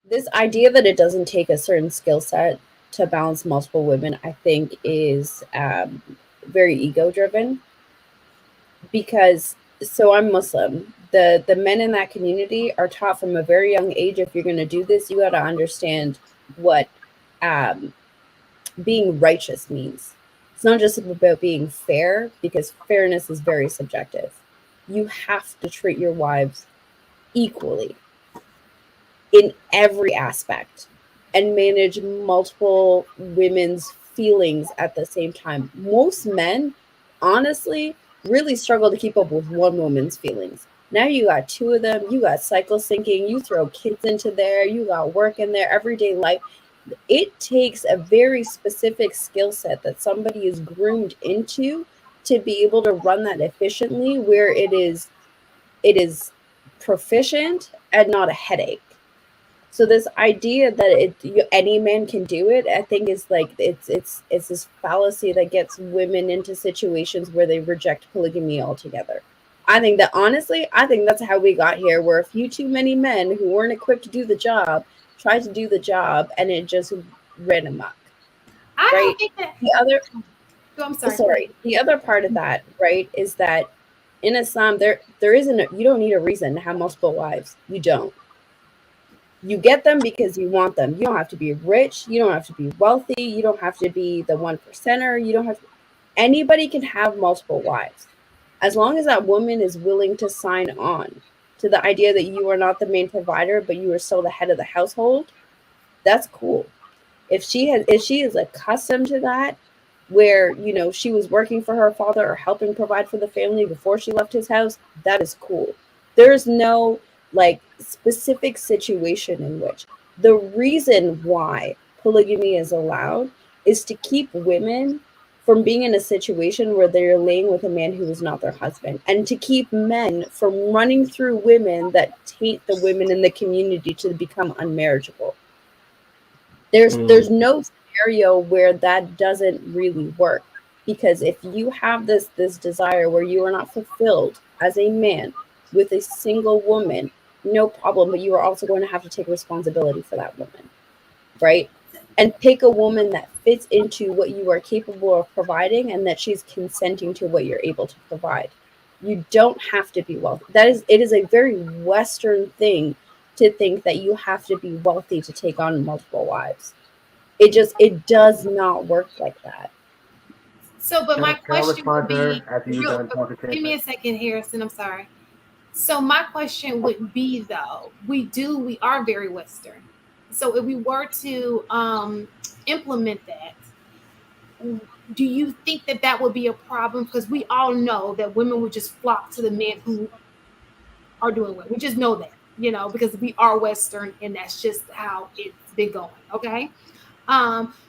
This idea that it doesn't take a certain skill set to balance multiple women, I think, is very ego driven. Because so I'm Muslim. The men in that community are taught from a very young age, if you're going to do this, you got to understand what um, being righteous means. It's not just about being fair, because fairness is very subjective. You have to treat your wives equally in every aspect and manage multiple women's feelings at the same time. Most men, honestly, really struggle to keep up with one woman's feelings. Now you got two of them, you got cycle syncing, you throw kids into there, you got work in there, everyday life. It takes a very specific skill set that somebody is groomed into to be able to run that efficiently, where it is proficient and not a headache. So this idea that any man can do it, I think, is like it's this fallacy that gets women into situations where they reject polygamy altogether. I think that, honestly, I think that's how we got here, where a few too many men who weren't equipped to do the job tried to do the job, and it just ran amok. I don't Right. think that. The other Oh, I'm sorry. Go ahead. Sorry, the other part of that, right, is that in Islam there isn't you don't need a reason to have multiple wives. You don't. You get them because you want them. You don't have to be rich. You don't have to be wealthy. You don't have to be the one percenter. You don't have to, anybody can have multiple wives. As long as that woman is willing to sign on to the idea that you are not the main provider, but you are still the head of the household, that's cool. If she is accustomed to that, where she was working for her father or helping provide for the family before she left his house, that is cool. There's no like specific situation in which the reason why polygamy is allowed is to keep women from being in a situation where they're laying with a man who is not their husband, and to keep men from running through women that taint the women in the community to become unmarriageable. There's Mm, no scenario where that doesn't really work, because if you have this desire where you are not fulfilled as a man with a single woman, no problem, but you are also going to have to take responsibility for that woman, right? And pick a woman that fits into what you are capable of providing, and that she's consenting to what you're able to provide. You don't have to be wealthy. It is a very Western thing to think that you have to be wealthy to take on multiple wives. It does not work like that. So, but my can I question would respond to be her after you're real. done talking to Give her? me a second, Harrison. I'm sorry. So my question would be though, we are very Western. So if we were to implement that, do you think that that would be a problem? Because we all know that women would just flock to the men who are doing well. We just know that, because we are Western and that's just how it's been going. Okay.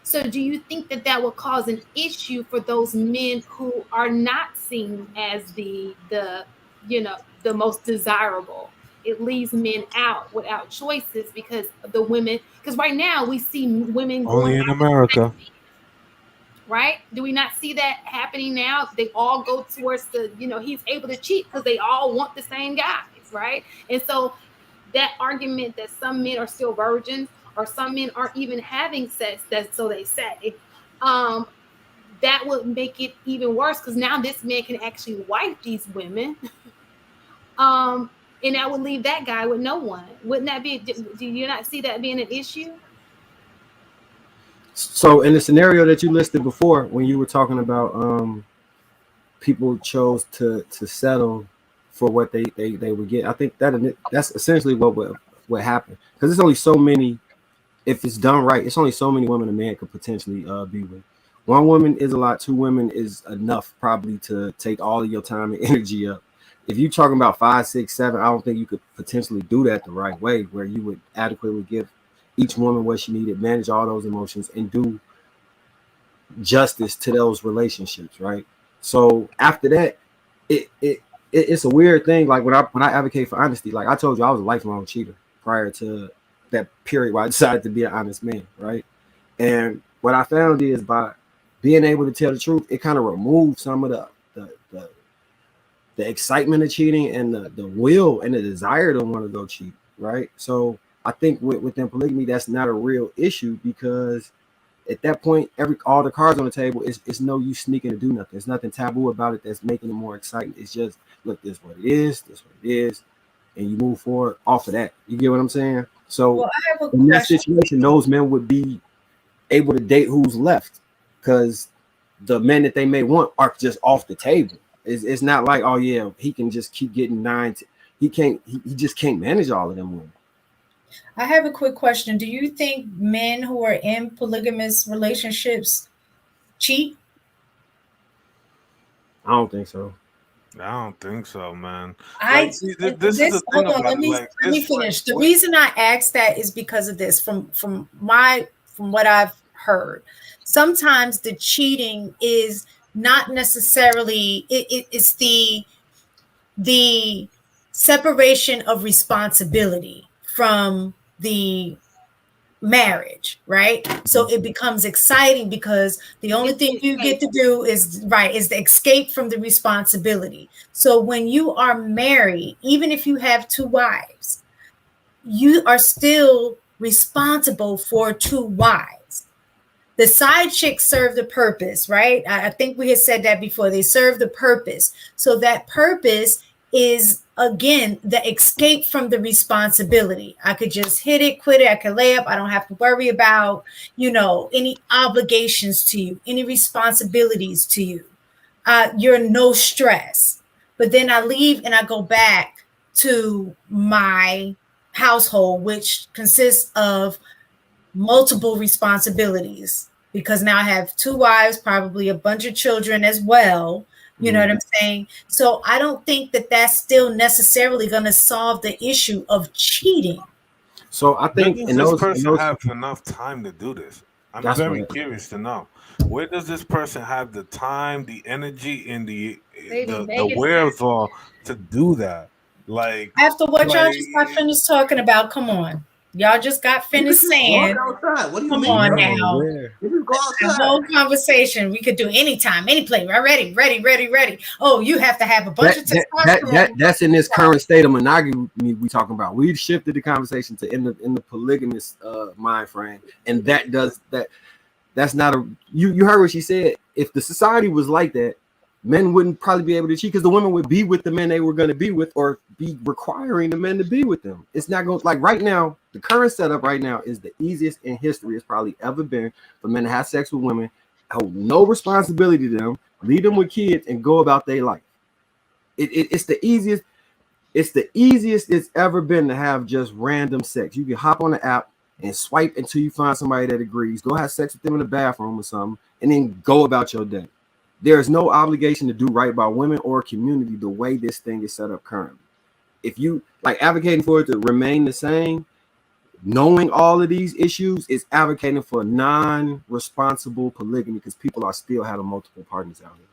So do you think that that will cause an issue for those men who are not seen as the most desirable? It leaves men out without choices because of the women. Because right now we see women going Only in after, America. right? Do we not see that happening now? They all go towards he's able to cheat because they all want the same guys, right? And so that argument that some men are still virgins or some men aren't even having sex, that so they say, um, that would make it even worse because now this man can actually wife these women, um, and that would leave that guy with no one. Wouldn't that be? Do you not see that being an issue? So in the scenario that you listed before, when you were talking about people chose to settle for what they would get, I think that's essentially what happened, because there's only so many. If it's done right, it's only so many women a man could potentially be with. One woman is a lot. Two women is enough probably to take all of your time and energy up. If you're talking about five, six, seven, I don't think you could potentially do that the right way, where you would adequately give each woman what she needed, manage all those emotions, and do justice to those relationships, right? So after that, it's a weird thing. Like when I advocate for honesty, like I told you, I was a lifelong cheater prior to that period where I decided to be an honest man, right? And what I found is by being able to tell the truth, it kind of removes some of the excitement of cheating and the will and the desire to want to go cheat, right? So I think within polygamy, that's not a real issue because at that point, all the cards on the table, it's no use sneaking to do nothing. There's nothing taboo about it that's making it more exciting. It's just, look, this is what it is, this is what it is, and you move forward off of that. You get what I'm saying? So Well, I have a in that question. situation, those men would be able to date who's left because the men that they may want are just off the table. It's not like, oh yeah, he can just keep getting he can't. He just can't manage all of them women. I have a quick question. Do you think men who are in polygamous relationships cheat? I don't think so. I don't think so, man. I Like, see, this is the thing hold on, about let me like let me it's finish. like The reason I asked that is because of this. From what I've heard, sometimes the cheating is not necessarily it's the separation of responsibility from the marriage, right? So it becomes exciting because the only thing you get to do is the escape from the responsibility. So when you are married, even if you have two wives, you are still responsible for two wives. The side chicks serve the purpose, right? I think we had said that before. They serve the purpose. So that purpose is, again, the escape from the responsibility. I could just hit it, quit it. I can lay up. I don't have to worry about, any obligations to you, any responsibilities to you. You're no stress. But then I leave and I go back to my household, which consists of multiple responsibilities because now I have two wives, probably a bunch of children as well. You know what I'm saying? So I don't think that that's still necessarily going to solve the issue of cheating. So I where think does in this those, person have enough time to do this? I'm that's very what curious to know. Where does this person have the time, the energy, and Baby, the Megan, wherewithal to do that? Like, After what y'all like just got finished talking about, come on. Y'all just got You finished could just walk saying, outside. What do you come mean, on bro? now. where You just go The outside. whole conversation we could do anytime, any place. Ready. Oh, you have to have a bunch of testosterone. that's in this current state of monogamy we talking about. We shifted the conversation to in the polygamous mind frame, and that's not a you heard what she said. If the society was like that, men wouldn't probably be able to cheat because the women would be with the men they were going to be with or be requiring the men to be with them. It's not going like right now. The current setup right now is the easiest in history it's probably ever been for men to have sex with women, hold no responsibility to them, leave them with kids, and go about their life. It's the easiest. It's the easiest it's ever been to have just random sex. You can hop on the app and swipe until you find somebody that agrees. Go have sex with them in the bathroom or something, and then go about your day. There is no obligation to do right by women or community the way this thing is set up currently. If you like advocating for it to remain the same, knowing all of these issues is advocating for non-responsible polygamy because people are still having multiple partners out here.